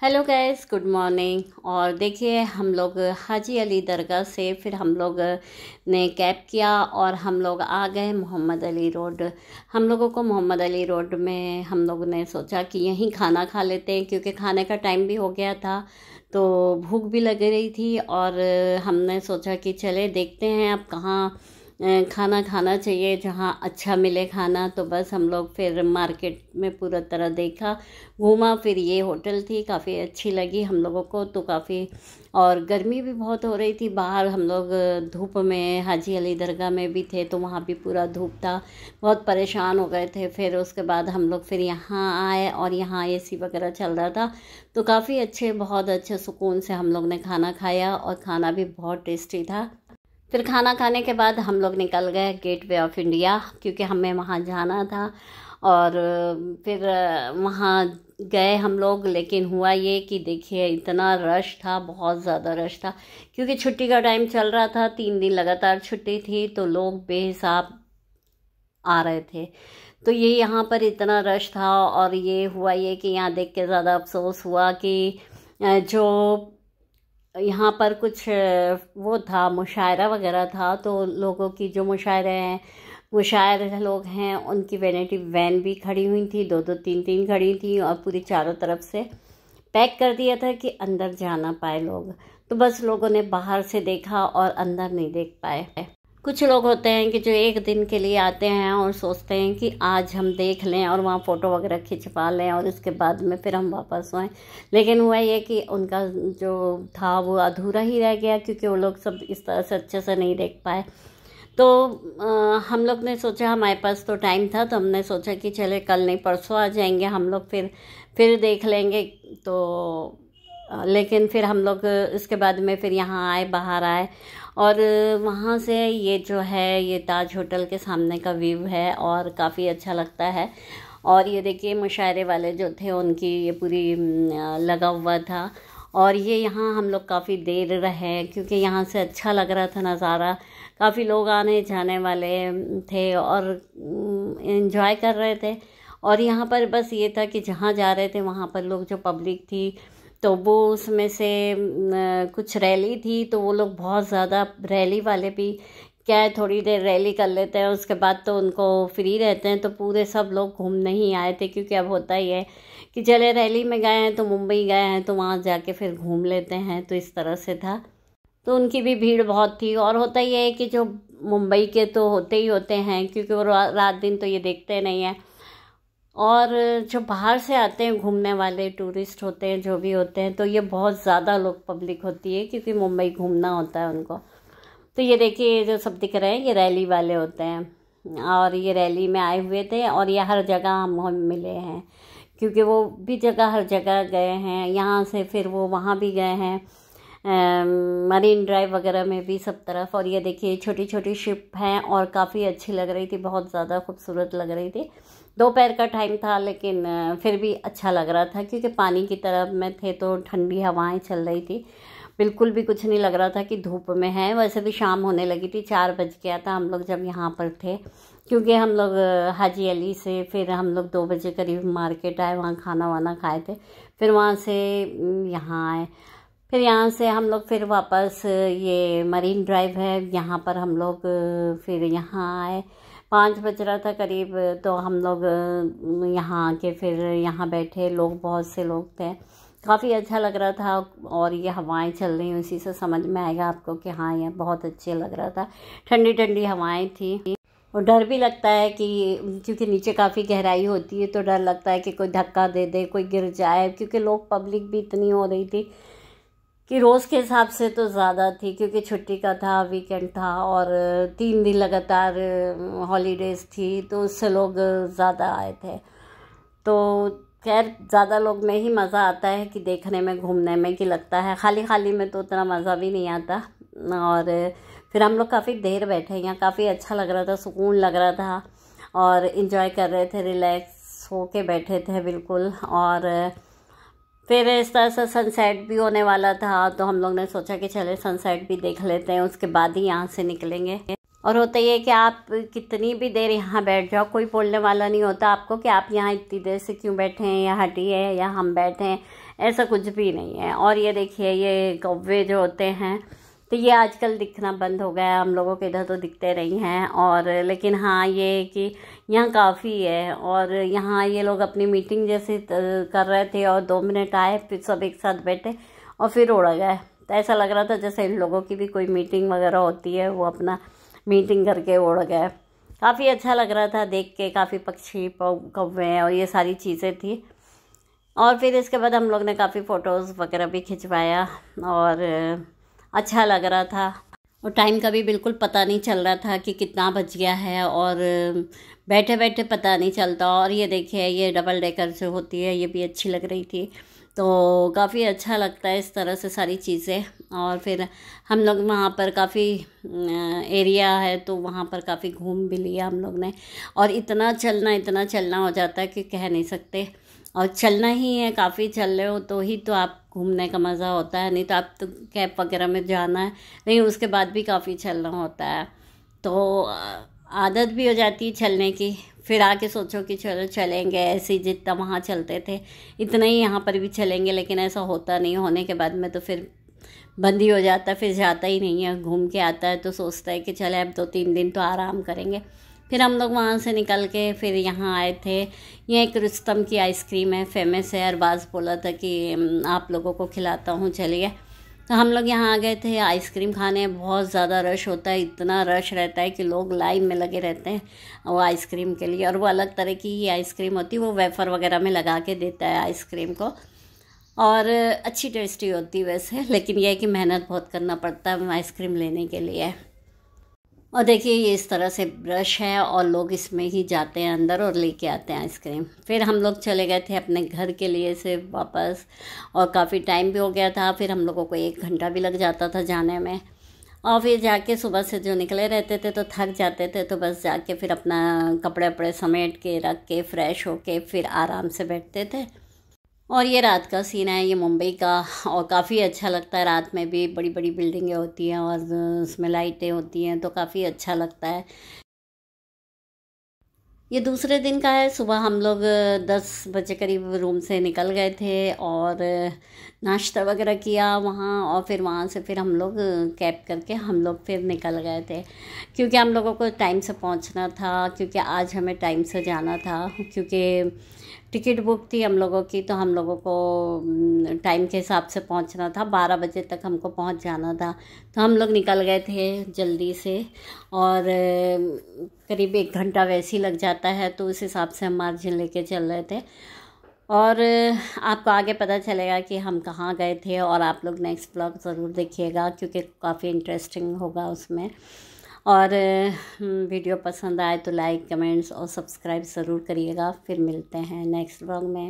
Hello guys, good morning. और देखिए, हम लोग हाजी अली दरगाह से फिर हम लोग ने कैब किया और हम लोग आ गए मोहम्मद अली रोड। हम लोगों को मोहम्मद अली रोड में हम लोगों ने सोचा कि यहीं खाना खा लेते हैं, क्योंकि खाने का टाइम भी हो गया था तो भूख भी लग रही थी। और हमने सोचा कि चले देखते हैं अब कहाँ खाना खाना चाहिए जहाँ अच्छा मिले खाना। तो बस हम लोग फिर मार्केट में पूरा तरह देखा, घूमा, फिर ये होटल थी, काफ़ी अच्छी लगी हम लोगों को तो काफ़ी। और गर्मी भी बहुत हो रही थी बाहर, हम लोग धूप में हाजी अली दरगाह में भी थे तो वहाँ भी पूरा धूप था, बहुत परेशान हो गए थे। फिर उसके बाद हम लोग फिर यहाँ आए और यहाँ एसी वगैरह चल रहा था तो काफ़ी अच्छे, बहुत अच्छे सुकून से हम लोग ने खाना खाया और खाना भी बहुत टेस्टी था। फिर खाना खाने के बाद हम लोग निकल गए गेट वे ऑफ इंडिया, क्योंकि हमें वहाँ जाना था। और फिर वहाँ गए हम लोग, लेकिन हुआ ये कि देखिए इतना रश था, बहुत ज़्यादा रश था, क्योंकि छुट्टी का टाइम चल रहा था, 3 दिन लगातार छुट्टी थी तो लोग बेहिसाब आ रहे थे। तो ये यहाँ पर इतना रश था और ये हुआ ये कि यहाँ देख के ज़्यादा अफसोस हुआ कि जो यहाँ पर कुछ वो था, मुशायरा वगैरह था, तो लोगों की जो मुशायर लोग हैं उनकी वैनिटी वैन भी खड़ी हुई थी, दो दो तीन तीन खड़ी थी और पूरी चारों तरफ से पैक कर दिया था कि अंदर जा ना पाए लोग। तो बस लोगों ने बाहर से देखा और अंदर नहीं देख पाए। कुछ लोग होते हैं कि जो एक दिन के लिए आते हैं और सोचते हैं कि आज हम देख लें और वहाँ फ़ोटो वगैरह खिंचवा लें और इसके बाद में फिर हम वापस आएँ। लेकिन हुआ ये कि उनका जो था वो अधूरा ही रह गया, क्योंकि वो लोग सब इस तरह से अच्छे से नहीं देख पाए। तो हम लोग ने सोचा, हमारे पास तो टाइम था तो हमने सोचा कि चले कल नहीं परसों आ जाएंगे हम लोग, फिर देख लेंगे। तो लेकिन फिर हम लोग इसके बाद में फिर यहाँ आए, बाहर आए और वहाँ से ये जो है ये ताज होटल के सामने का व्यू है और काफ़ी अच्छा लगता है। और ये देखिए मुशायरे वाले जो थे उनकी ये पूरी लगा हुआ था। और ये यहाँ हम लोग काफ़ी देर रहे, क्योंकि यहाँ से अच्छा लग रहा था नज़ारा, काफ़ी लोग आने जाने वाले थे और इन्जॉय कर रहे थे। और यहाँ पर बस ये था कि जहाँ जा रहे थे वहाँ पर लोग, जो पब्लिक थी तो वो उसमें से कुछ रैली थी तो वो लोग बहुत ज़्यादा, रैली वाले भी क्या है, थोड़ी देर रैली कर लेते हैं उसके बाद तो उनको फ्री रहते हैं, तो पूरे सब लोग घूमने ही आए थे। क्योंकि अब होता ही है कि चले रैली में गए हैं तो मुंबई गए हैं तो वहाँ जाके फिर घूम लेते हैं, तो इस तरह से था। तो उनकी भी भीड़ बहुत थी। और होता ही है कि जो मुंबई के तो होते ही होते हैं, क्योंकि वो रात दिन तो ये देखते नहीं हैं। और जो बाहर से आते हैं घूमने वाले टूरिस्ट होते हैं, जो भी होते हैं, तो ये बहुत ज़्यादा लोग पब्लिक होती है, क्योंकि मुंबई घूमना होता है उनको। तो ये देखिए, ये जो सब दिख रहे हैं ये रैली वाले होते हैं और ये रैली में आए हुए थे और ये हर जगह हम मिले हैं, क्योंकि वो भी जगह हर जगह गए हैं। यहाँ से फिर वो वहाँ भी गए हैं, मरीन ड्राइव वगैरह में भी, सब तरफ। और ये देखिए छोटी छोटी शिप हैं और काफ़ी अच्छी लग रही थी, बहुत ज़्यादा खूबसूरत लग रही थी। दोपहर का टाइम था लेकिन फिर भी अच्छा लग रहा था, क्योंकि पानी की तरफ में थे तो ठंडी हवाएं चल रही थी, बिल्कुल भी कुछ नहीं लग रहा था कि धूप में है। वैसे भी शाम होने लगी थी, 4 बज गया था हम लोग जब यहाँ पर थे, क्योंकि हम लोग हाजी अली से फिर हम लोग 2 बजे करीब मार्केट आए, वहाँ खाना वाना खाए थे, फिर वहाँ से यहाँ आए। फिर यहाँ से हम लोग फिर वापस, ये मरीन ड्राइव है, यहाँ पर हम लोग फिर यहाँ आए। 5 बज रहा था करीब, तो हम लोग यहाँ आके फिर यहाँ बैठे, लोग बहुत से लोग थे, काफ़ी अच्छा लग रहा था। और ये हवाएं चल रही, उसी से समझ में आएगा आपको कि हाँ ये बहुत अच्छे लग रहा था, ठंडी ठंडी हवाएं थी। और डर भी लगता है कि क्योंकि नीचे काफ़ी गहराई होती है तो डर लगता है कि कोई धक्का दे दे, कोई गिर जाए, क्योंकि लोग पब्लिक भी इतनी हो रही थी कि रोज़ के हिसाब से तो ज़्यादा थी, क्योंकि छुट्टी का था, वीकेंड था और 3 दिन लगातार हॉलीडेज़ थी, तो उससे लोग ज़्यादा आए थे। तो खैर ज़्यादा लोग में ही मज़ा आता है कि देखने में, घूमने में, कि लगता है खाली खाली में तो उतना मज़ा भी नहीं आता। और फिर हम लोग काफ़ी देर बैठे, यहाँ काफ़ी अच्छा लग रहा था, सुकून लग रहा था और इन्जॉय कर रहे थे, रिलैक्स हो के बैठे थे बिल्कुल। और फिर इस तरह से सनसेट भी होने वाला था तो हम लोग ने सोचा कि चले सनसेट भी देख लेते हैं, उसके बाद ही यहाँ से निकलेंगे। और होता ही है कि आप कितनी भी देर यहाँ बैठ जाओ, कोई बोलने वाला नहीं होता आपको कि आप यहाँ इतनी देर से क्यों बैठे हैं या हटिए या हम बैठे हैं। ऐसा कुछ भी नहीं है। और ये देखिए ये कौवे जो होते हैं तो ये आजकल दिखना बंद हो गया है, हम लोगों के इधर तो दिखते नहीं हैं। और लेकिन हाँ ये कि यहाँ काफ़ी है, और यहाँ ये लोग अपनी मीटिंग जैसे कर रहे थे और 2 मिनट आए, फिर सब एक साथ बैठे और फिर उड़ गए। तो ऐसा लग रहा था जैसे इन लोगों की भी कोई मीटिंग वगैरह होती है, वो अपना मीटिंग करके उड़ गए। काफ़ी अच्छा लग रहा था देख के, काफ़ी पक्षी कौवे और ये सारी चीज़ें थी। और फिर इसके बाद हम लोग ने काफ़ी फ़ोटोज़ वगैरह भी खिंचवाया और अच्छा लग रहा था। और टाइम का भी बिल्कुल पता नहीं चल रहा था कि कितना बज गया है, और बैठे बैठे पता नहीं चलता। और ये देखिए ये डबल डेकर जो होती है ये भी अच्छी लग रही थी, तो काफ़ी अच्छा लगता है इस तरह से सारी चीज़ें। और फिर हम लोग वहाँ पर काफ़ी एरिया है तो वहाँ पर काफ़ी घूम भी लिया हम लोग ने। और इतना चलना हो जाता है कि कह नहीं सकते। और चलना ही है, काफ़ी चल रहे हो तो ही तो आप घूमने का मज़ा होता है, नहीं तो आप तो कैब वगैरह में जाना है, नहीं उसके बाद भी काफ़ी चलना होता है। तो आदत भी हो जाती है चलने की। फिर आके सोचो कि चलो चलेंगे, ऐसे ही जितना वहाँ चलते थे इतना ही यहाँ पर भी चलेंगे, लेकिन ऐसा होता नहीं। होने के बाद में तो फिर बंद ही हो जाता है, फिर जाता ही नहीं है। घूम के आता है तो सोचता है कि चले अब 2-3 दिन तो आराम करेंगे। फिर हम लोग वहाँ से निकल के फिर यहाँ आए थे। ये एक रुस्तम की आइसक्रीम है, फेमस है। अरबाज़ बोला था कि आप लोगों को खिलाता हूँ चलिए, तो हम लोग यहाँ आ गए थे आइसक्रीम खाने। बहुत ज़्यादा रश होता है, इतना रश रहता है कि लोग लाइन में लगे रहते हैं वो आइसक्रीम के लिए। और वो अलग तरह की ही आइसक्रीम होती है, वो वेफ़र वगैरह में लगा के देता है आइसक्रीम को, और अच्छी टेस्टी होती है वैसे। लेकिन यह है कि मेहनत बहुत करना पड़ता है आइसक्रीम लेने के लिए। और देखिए ये इस तरह से ब्रश है और लोग इसमें ही जाते हैं अंदर और लेके आते हैं आइसक्रीम। फिर हम लोग चले गए थे अपने घर के लिए से वापस, और काफ़ी टाइम भी हो गया था। फिर हम लोगों को 1 घंटा भी लग जाता था जाने में। और फिर जाके सुबह से जो निकले रहते थे तो थक जाते थे, तो बस जाके फिर अपना कपड़े वपड़े समेट के रख के फ्रेश होके फिर आराम से बैठते थे। और ये रात का सीन है ये मुंबई का, और काफ़ी अच्छा लगता है। रात में भी बड़ी बड़ी बिल्डिंगें होती हैं और उसमें लाइटें होती हैं तो काफ़ी अच्छा लगता है। ये दूसरे दिन का है। सुबह हम लोग 10 बजे करीब रूम से निकल गए थे और नाश्ता वगैरह किया वहाँ, और फिर वहाँ से फिर हम लोग कैब करके हम लोग फिर निकल गए थे, क्योंकि हम लोगों को टाइम से पहुँचना था, क्योंकि आज हमें टाइम से जाना था। क्योंकि टिकट बुक थी हम लोगों की, तो हम लोगों को टाइम के हिसाब से पहुंचना था। 12 बजे तक हमको पहुंच जाना था, तो हम लोग निकल गए थे जल्दी से। और करीब 1 घंटा वैसे ही लग जाता है, तो उस हिसाब से हम मार्जिन लेके चल रहे थे। और आपको आगे पता चलेगा कि हम कहाँ गए थे। और आप लोग नेक्स्ट ब्लॉग ज़रूर देखिएगा, क्योंकि काफ़ी इंटरेस्टिंग होगा उसमें। और वीडियो पसंद आए तो लाइक, कमेंट्स और सब्सक्राइब ज़रूर करिएगा। फिर मिलते हैं नेक्स्ट ब्लॉग में।